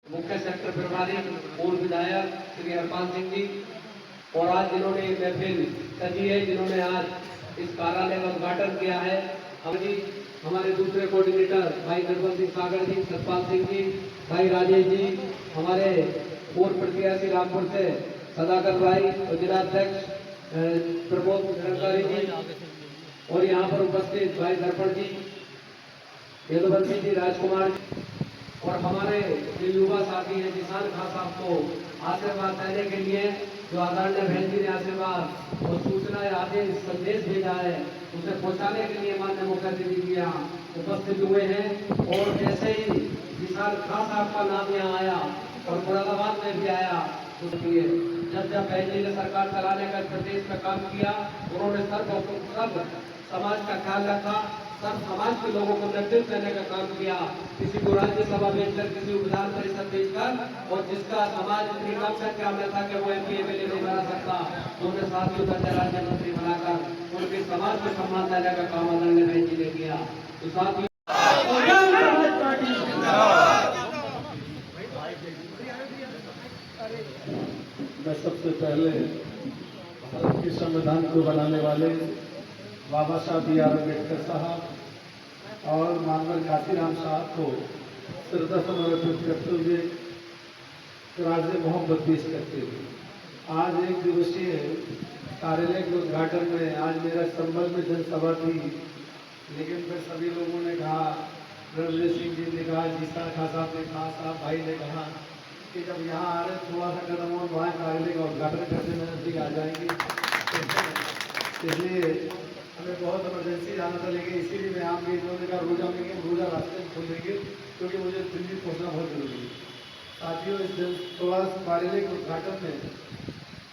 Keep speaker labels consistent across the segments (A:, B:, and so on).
A: मुख्य सेक्टर प्रभारी पूर्व विधायक श्री हरपाल सिंह जी, और आज जिन्होंने महफिल सजी है, जिन्होंने आज इस कार्यालय का उद्घाटन किया है, हमारे दूसरे कोऑर्डिनेटर भाई निर्मल सिंह सागर जी, सतपाल सिंह जी, भाई राजेश जी, हमारे पूर्व प्रत्याशी रामपुर से सदाकर भाई और जिलाध्यक्ष प्रमोद निरंकारी जी, और यहाँ पर उपस्थित भाई दर्पण जी, यदुवंशी जी, राजकुमार जी, और हमारे जो युवा साथी हैं जिसान खान साहब को आशीर्वाद देने के लिए जो आदरणीय बहन जी ने आशीर्वाद और सूचना आदेश संदेश भेजा है, उसे पहुंचाने के लिए माननीय मुखर्जी जी यहाँ उपस्थित हुए हैं। और जैसे ही जिसान खान साहब का नाम यहाँ आया और मुरादाबाद में भी आया, उसलिए जब बहन जी ने सरकार चलाने का प्रदेश में काम किया, उन्होंने सब समाज का ख्याल रखा, सब समाज के लोगों को नेतृत्व देने का काम किया, किसी को राज्यसभा भेजकर, किसी को विधान परिषद भेजकर, और जिसका समाज इतनी कम संख्या में था कि वो MP MLA नहीं बना सकता, तो उन्हें साथियों का राज्य मंत्री बनाकर उनके समाज को सम्मान देने का काम आदरणीय बहन जी ने किया। तो साथियों
B: मैं सबसे पहले भारत के संविधान को बनाने वाले बाबा साहब B.R. अम्बेडकर साहब और मानवर काशीराम साहब को श्रद्धा समर्पित करते हुए राज मोहब्बत पेश करते हुए आज एक दिवसीय कार्यालय के उद्घाटन में आज मेरा संबल में जनसभा थी, लेकिन फिर सभी लोगों ने कहा, रविंद्र सिंह जी ने कहा, जिसान खान साहब ने कहा, साहब भाई ने कहा कि जब यहाँ आ रहे थोड़ा सा कदम और वहाँ कार्यालय का उद्घाटन करने में नजदीक आ जाएंगे, इसलिए हमें बहुत इमरजेंसी जाना था, लेकिन इसीलिए मैं आपके इन्होंने कहा रोजा रास्ते में खोल देंगे क्योंकि मुझे दिल्ली पहुँचना बहुत जरूरी है। साथियों, इस जनसभा कार्यालय के उद्घाटन में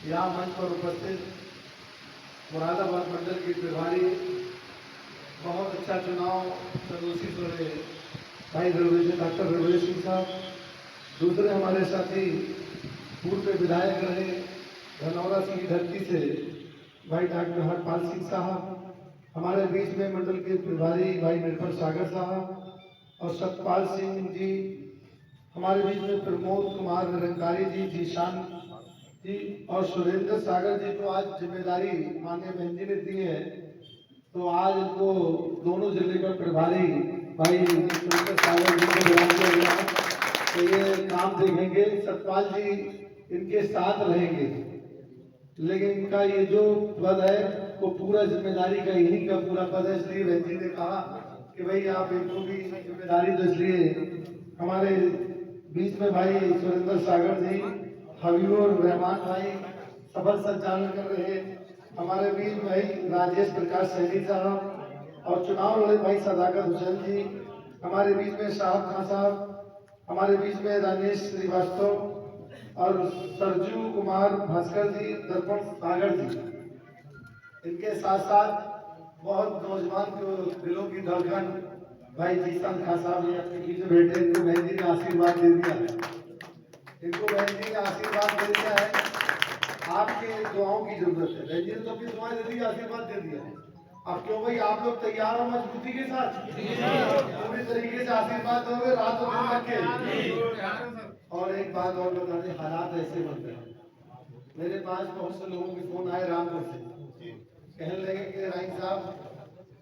B: यहाँ मंच पर उपस्थित मुरादाबाद मंडल के प्रभारी, बहुत अच्छा चुनाव सदोषी हो रहे भाई डॉक्टर रविंद्र सिंह साहब, दूसरे हमारे साथी पूर्व विधायक रहे धनौरा सिंह की धरती से भाई डॉक्टर हरपाल सिंह साहब, हमारे बीच में मंडल के प्रभारी भाई निर्मल सागर साहब और सतपाल सिंह जी, हमारे बीच में प्रमोद कुमार निरंकारी जी, जीशान जी और सुरेंद्र सागर जी को आज जिम्मेदारी माननीय बहन जी ने दी है, तो आज इनको दोनों जिले का प्रभारी भाई सुरेंद्र सागर जी को बुला दिया गया, तो ये काम देखेंगे। सतपाल जी इनके साथ रहेंगे, लेकिन इनका ये जो पद है वो पूरा जिम्मेदारी का यही का पूरा पद है, इसलिए बहन जी ने कहा कि भाई आप इनको भी जिम्मेदारी, तो इसलिए हमारे बीच में भाई सुरेंद्र सागर जी, हबीबुर रहमान भाई सफल संचालन कर रहे, हमारे बीच में भाई राजेश प्रकाश सैनी साहब और चुनाव लड़े भाई सदाकत हुसैन जी, हमारे बीच में शाहब खान साहब, हमारे बीच में राजेश श्रीवास्तव और सरजू कुमार भास्कर जी, दर्पण सागर जी, इनके साथ साथ बहुत नौजवान जो दिलों की धड़कन भाई जीसान खान साहब ने अपने बीच में बैठे, इनको बहन जी ने आशीर्वाद दे दिया है, इनको बहन जी ने आशीर्वाद दे दिया है। आपके दुआओं की जरूरत है, बहन जी ने तो अपनी दुआएं दे दी, आशीर्वाद दे दिया है। अब क्यों भाई आप लोग तैयार हो मजबूती के साथ, पूरी तरीके से आशीर्वाद दोगे रात और दिन तक के। और एक बात और बता दें, हालात ऐसे बनते हैं, मेरे पास बहुत से लोगों के फोन आए रामपुर से, कहने लगे कि राइन साहब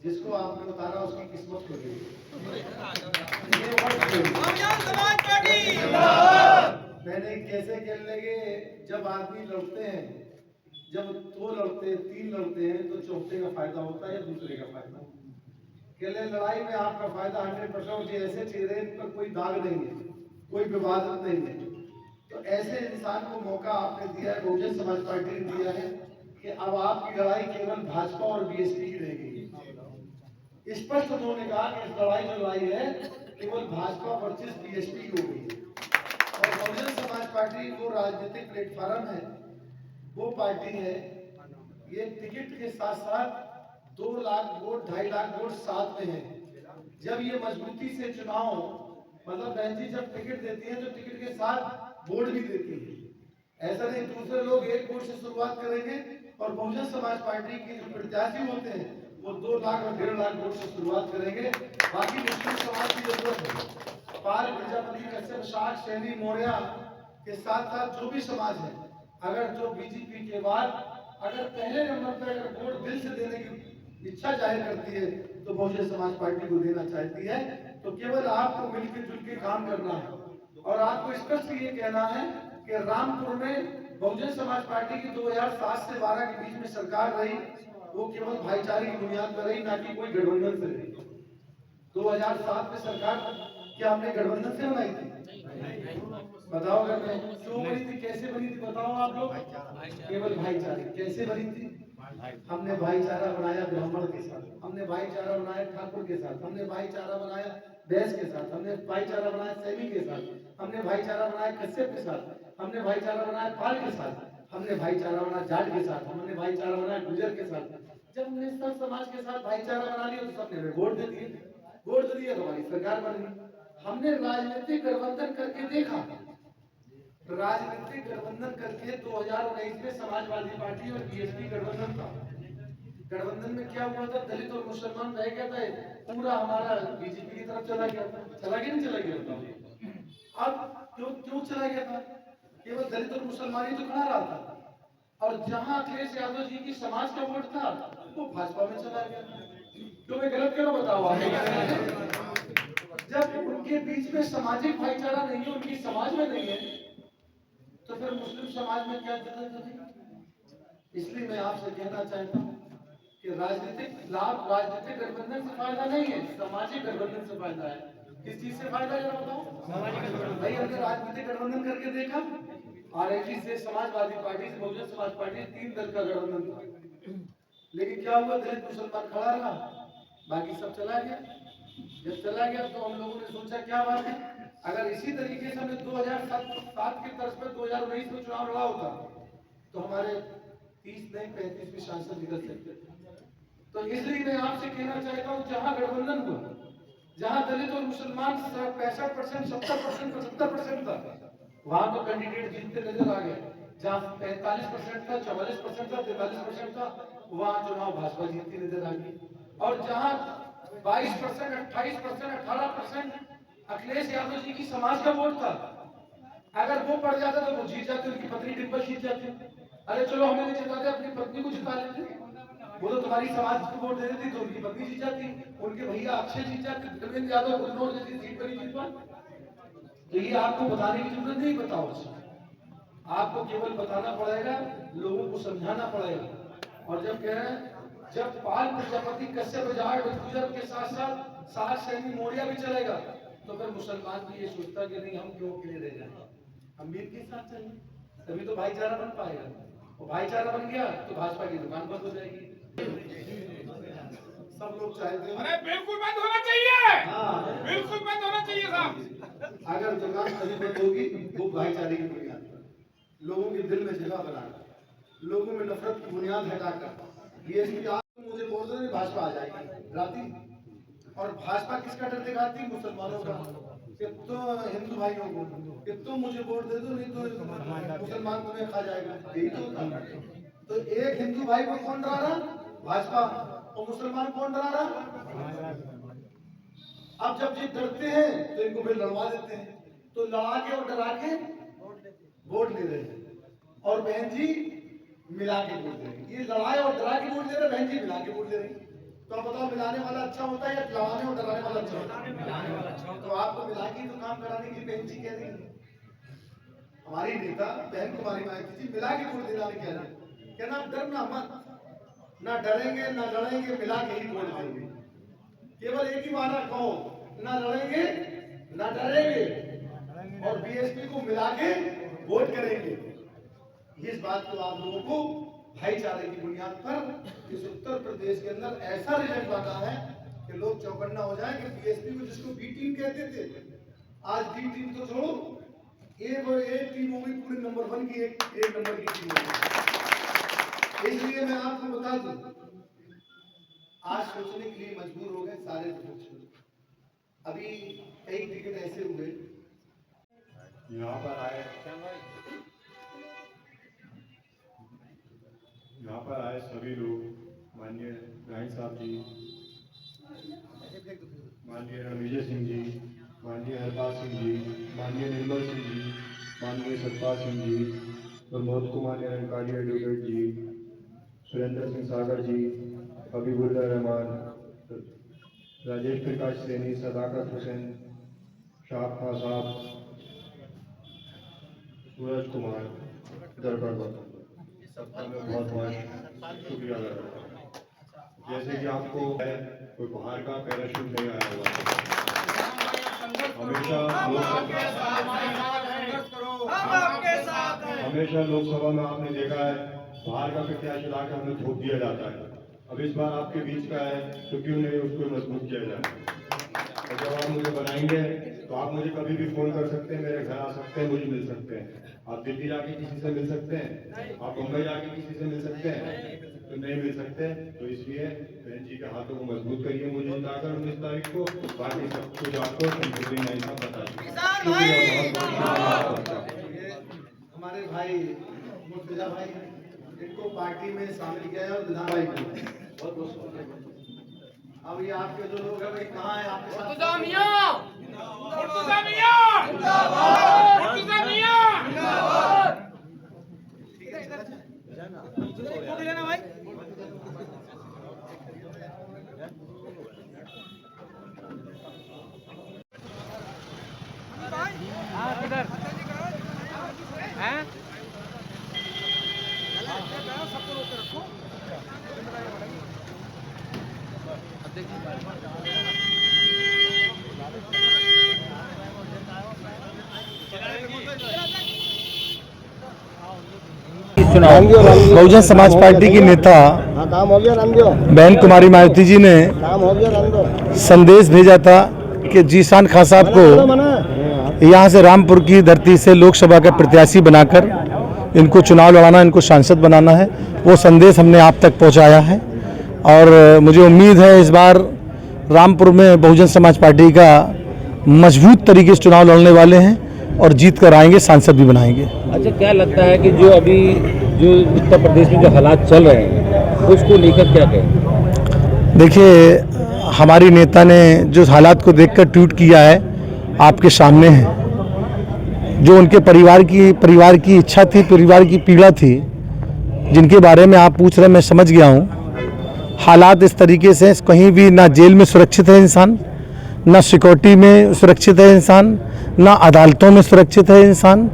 B: जिसको आपने उतारा उसकी किस्मत खो गई। मैंने कैसे कहने लगे, जब आदमी लड़ते हैं, जब 2 लड़ते हैं 3 लड़ते हैं तो चौथे का फायदा होता है या दूसरे का फायदा। कहले लड़ाई में आपका फायदा 100%, ऐसे चेहरे पर कोई दाग नहीं है, कोई विवादत नहीं है, तो ऐसे इंसान को मौका आपने दिया है, बहुजन समाज पार्टी ने दिया है कि अब आपकी लड़ाई केवल भाजपा और BSP की रह गई। स्पष्ट उन्होंने कहा कि इस लड़ाई जो लड़ाई है केवल भाजपा वर्सेस BSP की हो गई है, और बहुजन समाज पार्टी वो राजनीतिक प्लेटफॉर्म है, वो पार्टी है, ये टिकट के साथ साथ 2 लाख वोट 2.5 लाख वोट साथ में है। जब ये मजबूती से चुनाव, मतलब बहन जी जब टिकट देती है तो टिकट के साथ वोट भी देती है, ऐसा नहीं दूसरे लोग 1 वोट से शुरुआत करेंगे और बहुजन समाज पार्टी के जो प्रत्याशी होते हैं वो 2 लाख और 1.5 लाख वोट से शुरुआत करेंगे। बाकी मुस्लिम समाज की जरूरत है। पाल, प्रजापति, कश्यप, शाह, सैनी, मौर्य के साथ साथ जो भी समाज है, अगर जो बीजेपी के बाद अगर पहले नंबर पर अगर वोट दिल से देने की इच्छा जाहिर करती है तो बहुजन समाज पार्टी को देना चाहती है। तो केवल आपको मिलकर जुल के काम करना है और आपको स्पष्ट ये कहना है कि रामपुर में बहुजन समाज पार्टी की 2007 से 12 के बीच में सरकार रही, वो केवल भाईचारे की बुनियाद पर रही, ना कि कोई गठबंधन से रही। 2007 में सरकार क्या हमने गठबंधन से बनाई थी? बताओ अगर मैं क्यों बनी थी, कैसे बनी थी, बताओ आप लोग। केवल भाईचारे। कैसे बनी थी? हमने भाईचारा बनाया ब्राह्मण के साथ, हमने भाईचारा बनाया ठाकुर के साथ, हमने भाईचारा बनाया बैस के साथ, हमने भाईचारा बनाया सैनी के साथ, हमने भाईचारा बनाया कश्यप के साथ, हमने भाईचारा बनाया पाल के साथ, हमने भाईचारा बनाया जाट के साथ, हमने भाईचारा बनाया गुर्जर के साथ। जब हमने सब समाज के साथ भाईचारा बना लिया तो सबने वोट दे दिए। वोट दे दिया तो हमारी सरकार बन गई। हमने राजनीतिक गठबंधन करके देखा, राजनीतिक गठबंधन करके 2019 में समाजवादी पार्टी और बीएसपी गठबंधन था। गठबंधन में क्या हुआ था? दलित और मुसलमान रह गया था, पूरा हमारा बीजेपी की तरफ चला गया था। चला गया नहीं चला गया था? अब क्यों चला गया था? केवल दलित और मुसलमान ही तो खड़ा रहा था, और जहां अखिलेश यादव जी की समाज का वोट था वो भाजपा में चला गया। क्यों मैं गलत कह रहा हूं बताओ आप? जब उनके बीच में सामाजिक भाईचारा नहीं है, उनकी समाज में नहीं है, तो फिर मुस्लिम समाज में क्या जरूरत है? इसलिए मैं आपसे कहना चाहता हूं कि राजनीतिक लाभ राजनीतिक गठबंधन से फायदा नहीं है, सामाजिक गठबंधन से फायदा है। किस चीज से फायदा है जरा बताओ भाई। हमने राजनीतिक गठबंधन करके देखा, आरएलडी से, समाजवादी पार्टी से, बहुजन समाज पार्टी, 3 दल का गठबंधन था। लेकिन क्या हुआ? दलित मुसलमान खड़ा रहा, बाकी सब चला गया। जब चला गया तो हम लोगों ने सोचा क्या बात है, अगर इसी तरीके से हमने 2007 के तर्ज पर 2019 में चुनाव लड़ा होता तो हमारे 30 नहीं 35 भी सांसद निकल सकते थे। तो इसलिए मैं आपसे कहना चाहता हूँ, जहां गठबंधन हुआ, जहां दलित और मुसलमान 65%, 70%, 75% था, वहां तो कैंडिडेट जीतते नजर आ गए। जहां 45% था, 44% था, 43% था, वहां चुनाव भाजपा जीतती नजर आ गई। और जहां 22%, 28%, 18% अखिलेश यादव जी की समाज का वोट था, अगर वो पड़ जाता तो वो जीत जाते, उनकी पत्नी डिंपल जीत जाती। अरे चलो हमें नहीं जिताते, अपनी पत्नी को जिता लेते। वो तो तुम्हारी समाज को वोट दे देती तो उनकी पत्नी जीत जाती, उनके भैया अक्षय जीत जाते, देवेंद्र यादव को जैसी सीट पर ही जीत पाए। तो ये आपको बताने की जरूरत नहीं, बताओ, आपको केवल बताना पड़ेगा, लोगों को समझाना पड़ेगा। और जब कह रहे हैं, जब पाल, प्रजापति, कश्यप, जाट, गुर्जर के साथ साथ शाह, सैनी, मौर्य भी चलेगा तो फिर मुसलमान भी ये सोचता कि नहीं हम क्यों अकेले रह जाए, हम भी इनके साथ चलेंगे, तभी तो भाईचारा बन पाएगा। और भाईचारा बन गया तो भाजपा की दुकान बंद हो जाएगी। सब लोग चाहते हैं,
C: अरे बिल्कुल बंद होना चाहिए।
B: हाँ,
C: बिल्कुल बंद होना चाहिए साहब।
B: अगर दुकान तभी बंद होगी वो भाईचारे की बुनियाद पर, लोगों के दिल में जगह बनाकर, लोगों में नफरत की बुनियाद हटाकर। ये आप मुझे बोल रहे भाजपा आ जाएगी राती, और भाजपा किसका डर दिखाती? मुसलमानों का, कि तो हिंदू भाइयों को कि तुम मुझे वोट दे दो, नहीं तो मुसलमान तुम्हें खा जाएगा। यही तो होता। तो एक हिंदू भाई को कौन डरा रहा? भाजपा। और मुसलमान कौन डरा रहा? अब जब ये डरते हैं तो इनको फिर लड़वा देते हैं, तो लड़ा के और डरा के वोट ले रहे हैं, और बहन जी मिला के वोट दे रही। ये लड़ाई और डरा के वोट दे रहे, बहन जी मिला के वोट दे रही। तो अब बताओ, मिलाने वाला अच्छा होता है या लड़ाने और डराने वाला अच्छा होता है? तो आपको मिला के तो काम कराने की बहन जी कह रही है, हमारी नेता बहन कुमारी माइती जी मिला के वोट दिलाने कह रहे हैं। कहना डरना मत, ना डरेंगे ना लड़ेंगे, मिला के ही वोट देंगे। केवल एक ही वादा कहो, ना लड़ेंगे ना डरेंगे, और बीएसपी को मिला के वोट करेंगे। इस बात को आप लोगों को भाईचारे की बुनियाद पर इस उत्तर प्रदेश के अंदर ऐसा रिजल्ट लाना है कि लोग चौकन्ना हो जाए कि बीएसपी को, जिसको बी टीम कहते थे, आज बी टीम तो छोड़ो, एक टीम होगी पूरे नंबर 1 की, एक नंबर की टीम होगी। इसलिए मैं आपको बता दूं, आज सोचने के लिए मजबूर हो गए सारे लोग। अभी कई टिकट ऐसे हुए
D: यहाँ पर आए सभी लोग माननीय राय साहब जी, माननीय रणविजय सिंह जी, माननीय हरपाल सिंह जी, माननीय निर्मल सिंह जी, माननीय सतपाल सिंह जी, प्रमोद कुमार निरंकारी एडवोकेट जी, सुरेंद्र सिंह सागर जी, हबीबुल्ला रहमान, राजेश प्रकाश सैनी, सदाकत हुसैन, शाह खां साहब, सूरज कुमार, दरबार सबका मैं बहुत बहुत शुक्रिया अदा करता हूँ। जैसे कि आपको है कोई बाहर का पैराशूट नहीं आया हुआ, हमेशा लोकसभा में आपने देखा है बाहर का प्रत्याशी लाकर हमें वोट दिया जाता है। अब इस बार आपके बीच का है तो क्यों नहीं उसको मजबूत किया जाए। और जब आप मुझे बनाएंगे तो आप मुझे कभी भी फोन कर सकते हैं, मेरे घर आ सकते हैं, मुझे मिल सकते हैं। आप दिल्ली जाके किसी से मिल सकते हैं, आप मुंबई जाके किसी से मिल सकते हैं, तो नहीं मिल सकते। तो इसलिए बहन जी के हाथों को मजबूत करिए मुझे जिताकर 19 तारीख को। बाकी सब कुछ आपको संपूर्ण नहीं सब बता
B: हमारे भाई मुर्तजा भाई इनको पार्टी में शामिल किया है और विधान भाई को बहुत बहुत शुक्रिया। अब ये आपके जो लोग हैं भाई कहाँ है आपके साथ?
C: मुर्तजा मियां जिंदाबाद, मुर्तजा मियां जिंदाबाद। ठीक है ना भाई। हाँ किधर हैं? सबको रोक के रखो।
E: बहुजन समाज पार्टी की नेता बहन कुमारी मायावती जी ने संदेश भेजा था कि जीशान खां साहब को यहाँ से रामपुर की धरती से लोकसभा का प्रत्याशी बनाकर इनको चुनाव लड़ाना, इनको सांसद बनाना है। वो संदेश हमने आप तक पहुँचाया है और मुझे उम्मीद है इस बार रामपुर में बहुजन समाज पार्टी का मजबूत तरीके से चुनाव लड़ने वाले हैं और जीत कर आएंगे, सांसद भी बनाएंगे।
F: अच्छा, क्या लगता है कि जो अभी जो उत्तर प्रदेश में जो हालात चल रहे हैं उसको लेकर क्या कहें?
E: देखिए, हमारी नेता ने जो हालात को देखकर ट्वीट किया है आपके सामने है। जो उनके परिवार की इच्छा थी, परिवार की पीड़ा थी, जिनके बारे में आप पूछ रहे हैं, मैं समझ गया हूँ। हालात इस तरीके से कहीं भी ना जेल में सुरक्षित है इंसान, ना सिक्योरिटी में सुरक्षित है इंसान, ना अदालतों में सुरक्षित है इंसान।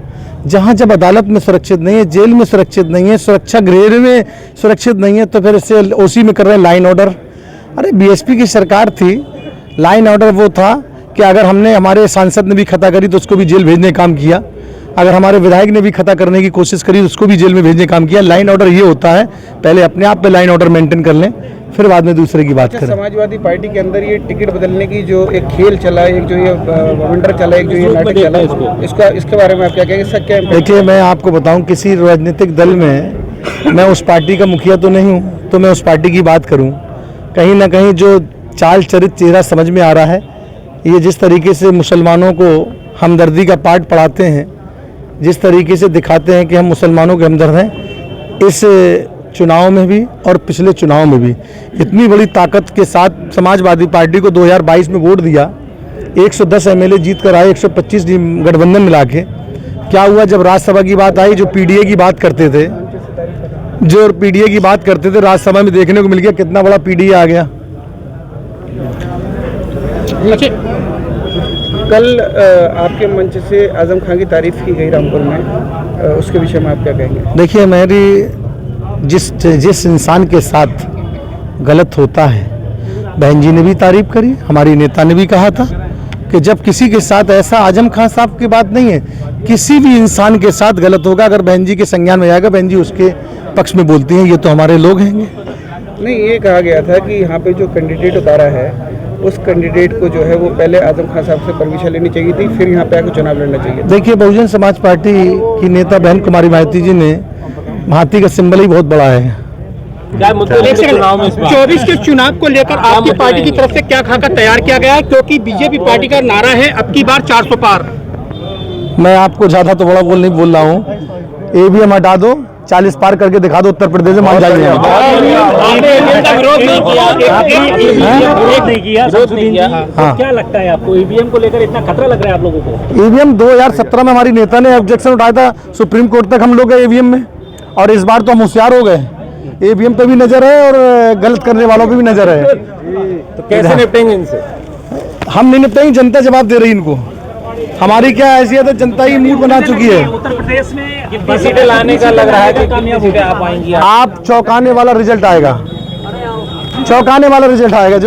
E: जहाँ जब अदालत में सुरक्षित नहीं है, जेल में सुरक्षित नहीं है, सुरक्षा गृह में सुरक्षित नहीं है, तो फिर इसे ओसी में कर रहे हैं लाइन ऑर्डर। अरे बीएसपी की सरकार थी, लाइन ऑर्डर वो था कि अगर हमने हमारे सांसद ने भी खता करी तो उसको भी जेल भेजने का काम किया, अगर हमारे विधायक ने भी खता करने की कोशिश करी तो उसको भी जेल में भेजने का काम किया। लाइन ऑर्डर ये होता है, पहले अपने आप पे लाइन ऑर्डर मेंटेन कर लें, फिर बाद में दूसरे की बात करें।
F: समाजवादी पार्टी के अंदर ये टिकट बदलने की जो एक खेल चला, एक जो ये वंडर चला, एक जो ये नाटक चला, इसके बारे में आप क्या कहेंगे? सर क्या?
E: देखिए, मैं आपको बताऊं, किसी राजनीतिक दल में मैं उस पार्टी का मुखिया तो नहीं हूं, तो मैं उस पार्टी की बात करूं। कहीं ना कहीं जो चाल चरित चेहरा समझ में आ रहा है, ये जिस तरीके से मुसलमानों को हमदर्दी का पाठ पढ़ाते हैं, जिस तरीके से दिखाते हैं कि हम मुसलमानों के हमदर्द हैं, इस चुनाव में भी और पिछले चुनाव में भी इतनी बड़ी ताकत के साथ समाजवादी पार्टी को 2022 में वोट दिया, 110 एमएलए जीत कर आए, 125 गठबंधन मिला के। क्या हुआ जब राज्यसभा की बात आई, जो पीडीए की बात करते थे, राज्यसभा में देखने को मिल गया कितना बड़ा पीडीए आ गया।
F: कल आपके मंच से आजम खान की तारीफ की गई रामपुर में, उसके विषय में आप क्या कहेंगे?
E: देखिए, मेरी जिस इंसान के साथ गलत होता है, बहन जी ने भी तारीफ करी, हमारी नेता ने भी कहा था कि जब किसी के साथ ऐसा, आजम खान साहब की बात नहीं है, किसी भी इंसान के साथ गलत होगा, अगर बहन जी के संज्ञान में आएगा, बहन जी उसके पक्ष में बोलती हैं, ये तो हमारे लोग हैं।
F: नहीं, ये कहा गया था कि यहाँ पे जो कैंडिडेट उतारा है उस कैंडिडेट को जो है वो पहले आजम खान साहब से परमिशन लेनी चाहिए थी, फिर यहाँ पे आकर चुनाव लड़ना चाहिए।
E: देखिए, बहुजन समाज पार्टी की नेता बहन कुमारी मायावती जी ने, हाथी का सिंबल ही बहुत बड़ा है।
G: 24 के चुनाव को लेकर आपकी पार्टी की तरफ से क्या खाका तैयार किया गया है? क्योंकि बीजेपी पार्टी का नारा है अब की बार 400 पार।
E: मैं आपको ज्यादा तो बड़ा नहीं बोल रहा हूँ, ईवीएम हटा दो, 40 पार करके दिखा दो उत्तर प्रदेश में, मान जाएंगे हम।
G: आपने ईवीएम का विरोध नहीं किया, नहीं किया।
E: हाँ।
G: क्या लगता है आपको ईवीएम को लेकर इतना खतरा लग रहा है आप लोगों को?
E: ईवीएम 2017 में हमारी नेता ने ऑब्जेक्शन उठाया था, सुप्रीम कोर्ट तक हम लोग गए ईवीएम में, और इस बार तो हम होशियार हो गए, ईवीएम पे भी नजर है और गलत करने वालों पे भी नजर है।
G: तो कैसे निपटेंगे इनसे?
E: हम नहीं निपटेंगे, जनता जवाब दे रही इनको। हमारी क्या हैसियत है, जनता ही मूड बना चुकी है।
G: उत्तर प्रदेश में कितनी सीटें लाने का लग रहा है कि कामयाब सीटें आ पाएंगी?
E: आप चौंकाने वाला रिजल्ट आएगा, चौंकाने वाला रिजल्ट आएगा।